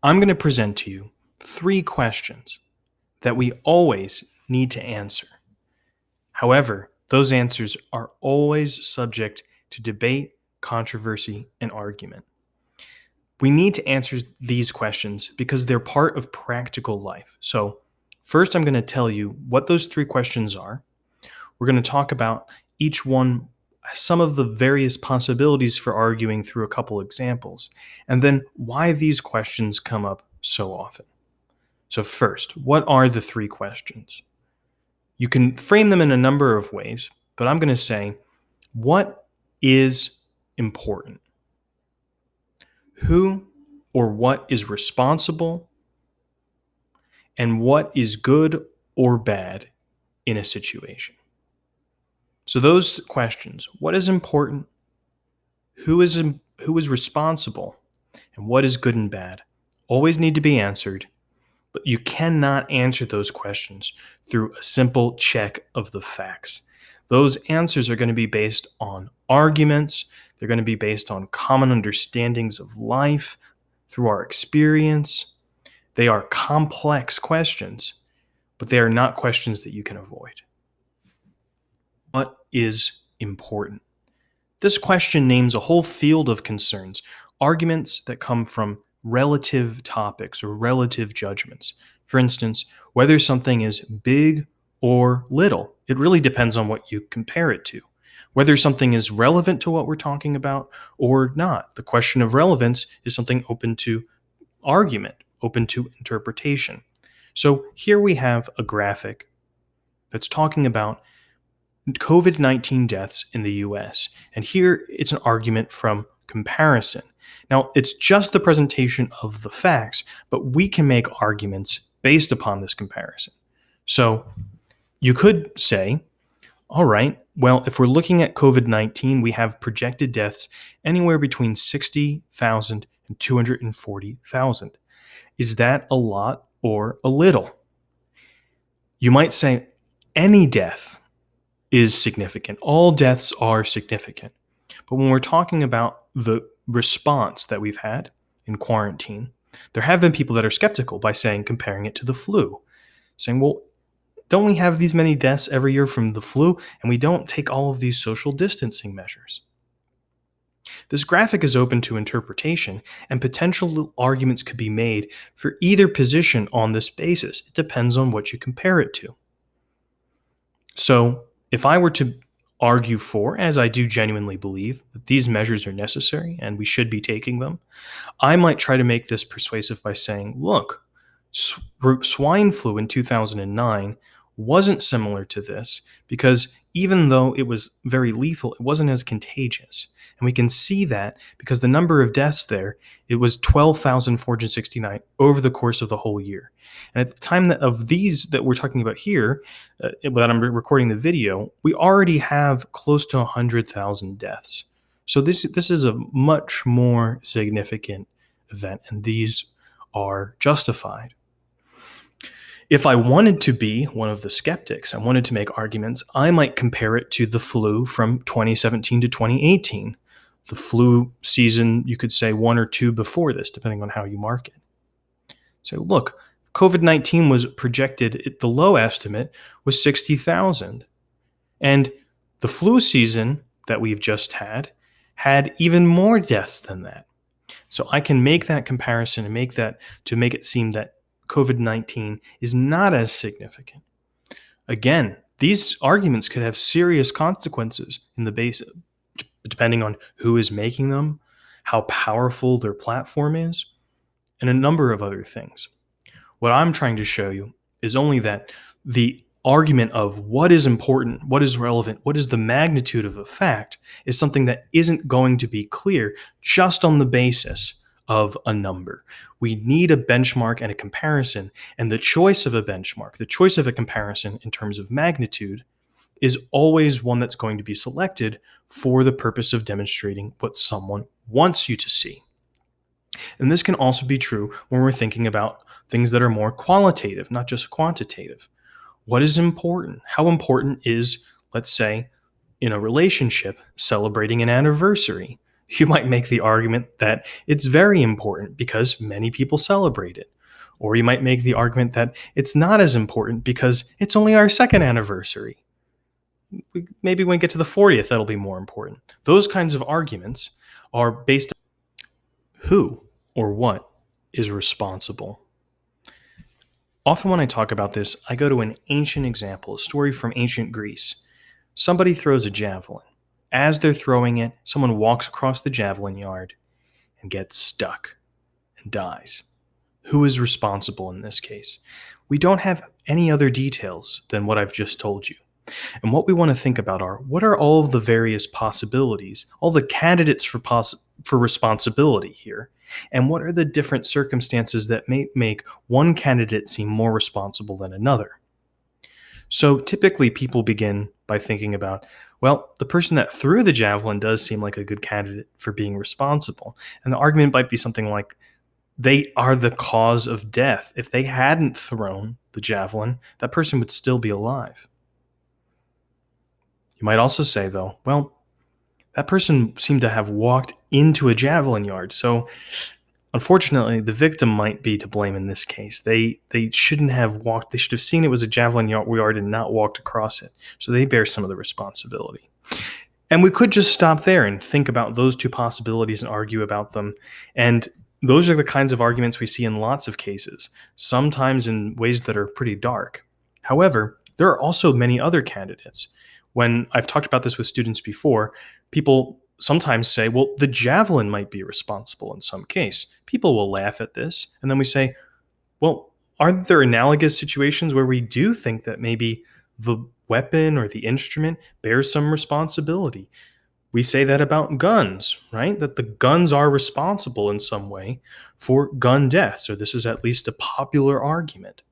I'm going to present to you 3 questions that we always need to answer. However, those answers are always subject to debate, controversy, and argument. We need to answer these questions because they're part of practical life. So, first, I'm going to tell you what those 3 questions are. We're going to talk about each one, some of the various possibilities for arguing through a couple examples, and then why these questions come up so often. So, first, what are the 3 questions? You can frame them in a number of ways, but I'm going to say, what is important? Who or what is responsible? And what is good or bad in a situation? So those questions, what is important? Who is responsible? And what is good and bad? Always need to be answered, but you cannot answer those questions through a simple check of the facts. Those answers are going to be based on arguments. They're going to be based on common understandings of life through our experience. They are complex questions, but they are not questions that you can avoid. What is important? This question names a whole field of concerns, arguments that come from relative topics or relative judgments. For instance, whether something is big or little. It really depends on what you compare it to. Whether something is relevant to what we're talking about or not. The question of relevance is something open to argument, open to interpretation. So here we have a graphic that's talking about COVID-19 deaths in the US. And here it's an argument from comparison. Now, it's just the presentation of the facts, but we can make arguments based upon this comparison. So you could say, all right, well, if we're looking at COVID-19, we have projected deaths anywhere between 60,000 and 240,000. Is that a lot or a little? You might say any death is significant. All deaths are significant. But when we're talking about the response that we've had in quarantine, there have been people that are skeptical by comparing it to the flu, saying, well, don't we have these many deaths every year from the flu, and we don't take all of these social distancing measures? This graphic is open to interpretation, and potential arguments could be made for either position on this basis. It depends on what you compare it to. So, if I were to argue for, as I do genuinely believe, that these measures are necessary and we should be taking them, I might try to make this persuasive by saying, look, swine flu in 2009 wasn't similar to this because even though it was very lethal, it wasn't as contagious. And we can see that because the number of deaths there, it was 12,469 over the course of the whole year. And at the time of these that we're talking about here, that I'm recording the video, we already have close to 100,000 deaths. So this is a much more significant event, and these are justified. If I wanted to be one of the skeptics, I wanted to make arguments, I might compare it to the flu from 2017 to 2018. The flu season, you could say 1 or 2 before this, depending on how you mark it. So look, COVID-19 was projected, the low estimate was 60,000. And the flu season that we've just had even more deaths than that. So I can make that comparison and make it seem that COVID-19 is not as significant. Again, these arguments could have serious consequences in the base, depending on who is making them, how powerful their platform is, and a number of other things. What I'm trying to show you is only that the argument of what is important, what is relevant, what is the magnitude of a fact is something that isn't going to be clear just on the basis of a number. We need a benchmark and a comparison, and the choice of a benchmark, the choice of a comparison in terms of magnitude is always one that's going to be selected for the purpose of demonstrating what someone wants you to see. And this can also be true when we're thinking about things that are more qualitative, not just quantitative. What is important? How important is, let's say, in a relationship, celebrating an anniversary? You might make the argument that it's very important because many people celebrate it. Or you might make the argument that it's not as important because it's only our second anniversary. Maybe when we get to the 40th, that'll be more important. Those kinds of arguments are based on who or what is responsible. Often when I talk about this, I go to an ancient example, a story from ancient Greece. Somebody throws a javelin. As they're throwing it, someone walks across the javelin yard and gets stuck and dies. Who is responsible in this case? We don't have any other details than what I've just told you. And what we want to think about are, what are all of the various possibilities, all the candidates for responsibility here, and what are the different circumstances that may make one candidate seem more responsible than another? So typically people begin by thinking about, well, the person that threw the javelin does seem like a good candidate for being responsible. And the argument might be something like, they are the cause of death. If they hadn't thrown the javelin, that person would still be alive. You might also say, though, well, that person seemed to have walked into a javelin yard. So unfortunately, the victim might be to blame in this case. They shouldn't have walked. They should have seen it was a javelin yard and not walked across it. So they bear some of the responsibility. And we could just stop there and think about those two possibilities and argue about them. And those are the kinds of arguments we see in lots of cases, sometimes in ways that are pretty dark. However, there are also many other candidates. When I've talked about this with students before, people sometimes say, well, the javelin might be responsible in some case. People will laugh at this. And then we say, well, aren't there analogous situations where we do think that maybe the weapon or the instrument bears some responsibility? We say that about guns, right? That the guns are responsible in some way for gun deaths, or this is at least a popular argument.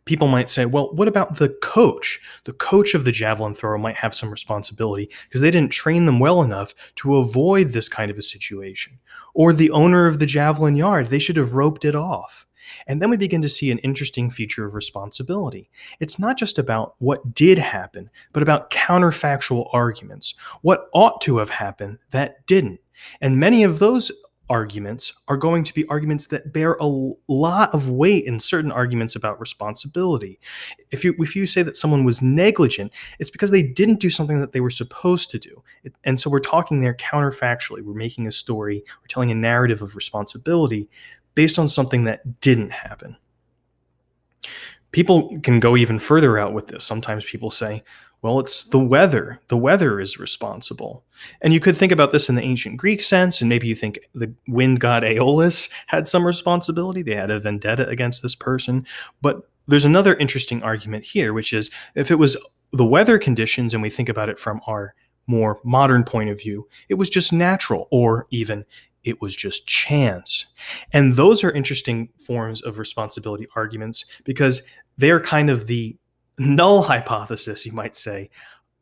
People might say, well, what about the coach? The coach of the javelin thrower might have some responsibility because they didn't train them well enough to avoid this kind of a situation. Or the owner of the javelin yard, they should have roped it off. And then we begin to see an interesting feature of responsibility. It's not just about what did happen, but about counterfactual arguments. What ought to have happened that didn't. And many of those arguments are going to be arguments that bear a lot of weight in certain arguments about responsibility. If you say that someone was negligent, it's because they didn't do something that they were supposed to do. And so we're talking there counterfactually. We're making a story, we're telling a narrative of responsibility based on something that didn't happen. People can go even further out with this. Sometimes people say, well, it's the weather. The weather is responsible. And you could think about this in the ancient Greek sense, and maybe you think the wind god Aeolus had some responsibility. They had a vendetta against this person. But there's another interesting argument here, which is if it was the weather conditions, and we think about it from our more modern point of view, it was just natural, or even it was just chance. And those are interesting forms of responsibility arguments because they're kind of the null hypothesis, you might say,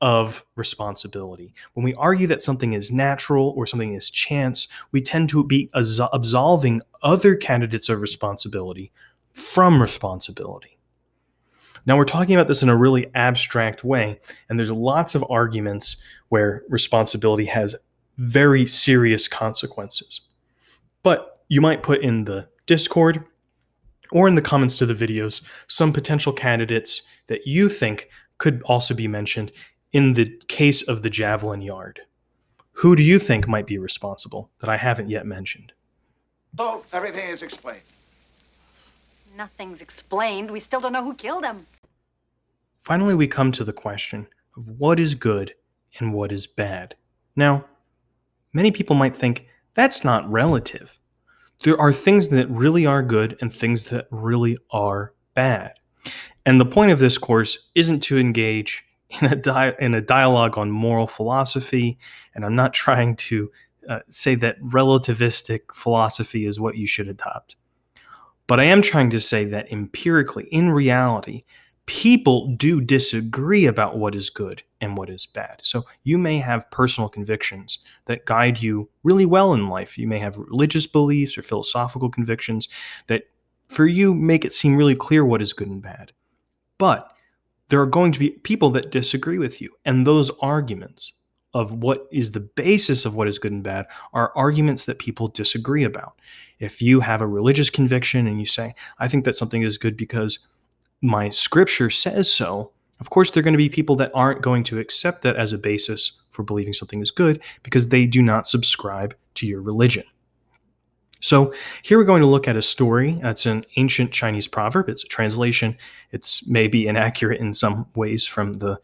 of responsibility. When we argue that something is natural or something is chance, we tend to be absolving other candidates of responsibility from responsibility. Now, we're talking about this in a really abstract way, and there's lots of arguments where responsibility has very serious consequences. But you might put in the Discord or in the comments to the videos some potential candidates that you think could also be mentioned in the case of the javelin yard. Who do you think might be responsible that I haven't yet mentioned? So everything is explained. Nothing's explained. We still don't know who killed him. Finally, we come to the question of what is good and what is bad. Now, many people might think that's not relative. There are things that really are good and things that really are bad. And the point of this course isn't to engage in a dialogue on moral philosophy, and I'm not trying to say that relativistic philosophy is what you should adopt. But I am trying to say that empirically, in reality, people do disagree about what is good and what is bad. So you may have personal convictions that guide you really well in life. You may have religious beliefs or philosophical convictions that for you make it seem really clear what is good and bad. But there are going to be people that disagree with you. And those arguments, of what is the basis of what is good and bad are arguments that people disagree about. If you have a religious conviction and you say, I think that something is good because my scripture says so, of course, there are going to be people that aren't going to accept that as a basis for believing something is good because they do not subscribe to your religion. So here we're going to look at a story that's an ancient Chinese proverb. It's a translation. It's maybe inaccurate in some ways from the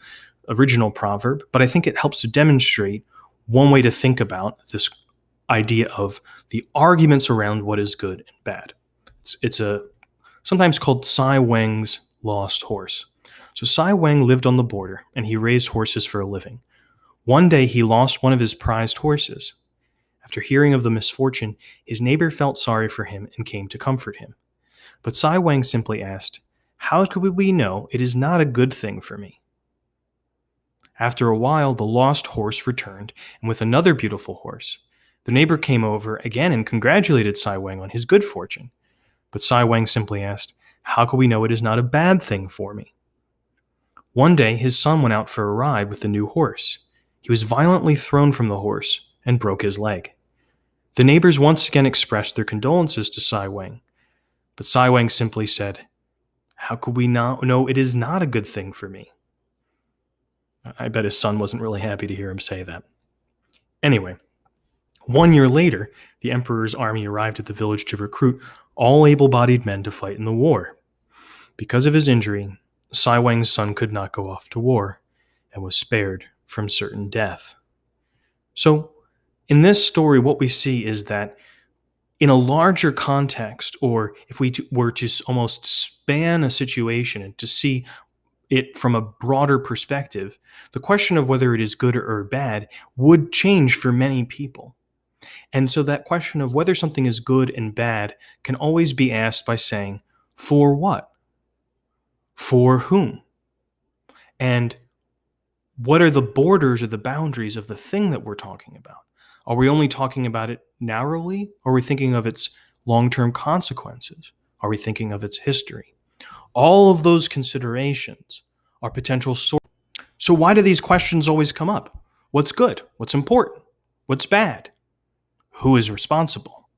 original proverb, but I think it helps to demonstrate one way to think about this idea of the arguments around what is good and bad. It's sometimes called Sai Weng's lost horse. So Sai Weng lived on the border, and he raised horses for a living. One day, he lost one of his prized horses. After hearing of the misfortune, his neighbor felt sorry for him and came to comfort him. But Sai Weng simply asked, "How could we know it is not a good thing for me?" After a while, the lost horse returned, and with another beautiful horse. The neighbor came over again and congratulated Sai Weng on his good fortune. But Sai Weng simply asked, "How could we know it is not a bad thing for me?" One day, his son went out for a ride with the new horse. He was violently thrown from the horse and broke his leg. The neighbors once again expressed their condolences to Sai Weng, but Sai Weng simply said, "How could we not know it is not a good thing for me?" I bet his son wasn't really happy to hear him say that. Anyway, 1 year later, the emperor's army arrived at the village to recruit all able-bodied men to fight in the war. Because of his injury, Sai Weng's son could not go off to war and was spared from certain death. So, in this story, what we see is that in a larger context, or if we were to almost span a situation and to see it from a broader perspective, the question of whether it is good or bad would change for many people. And so that question of whether something is good and bad can always be asked by saying, for what? For whom? And what are the borders or the boundaries of the thing that we're talking about? Are we only talking about it narrowly? Or are we thinking of its long-term consequences? Are we thinking of its history? All of those considerations are potential sources. So why do these questions always come up? What's good? What's important? What's bad? Who is responsible?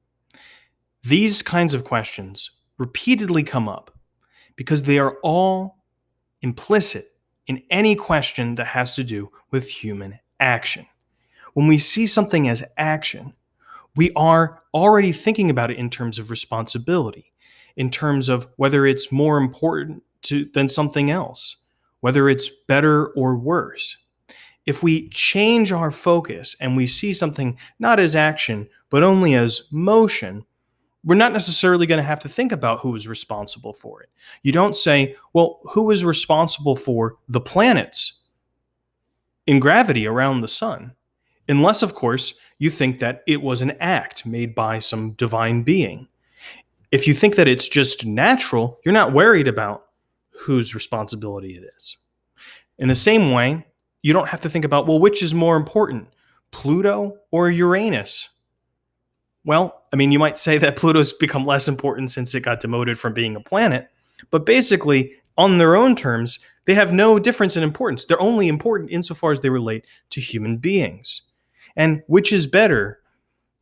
These kinds of questions repeatedly come up because they are all implicit in any question that has to do with human action. When we see something as action, we are already thinking about it in terms of responsibility, in terms of whether it's more important than something else, whether it's better or worse. If we change our focus and we see something not as action, but only as motion, we're not necessarily going to have to think about who is responsible for it. You don't say, well, who is responsible for the planets in gravity around the sun? Unless, of course, you think that it was an act made by some divine being. If you think that it's just natural, you're not worried about whose responsibility it is. In the same way, you don't have to think about, well, which is more important, Pluto or Uranus? Well, I mean, you might say that Pluto's become less important since it got demoted from being a planet, but basically, on their own terms, they have no difference in importance. They're only important insofar as they relate to human beings. And which is better,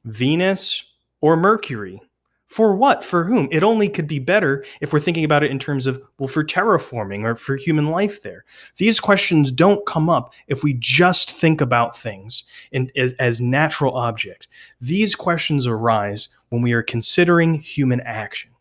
Venus or Mercury? For what? For whom? It only could be better if we're thinking about it in terms of, well, for terraforming or for human life there. These questions don't come up if we just think about things as natural objects. These questions arise when we are considering human action.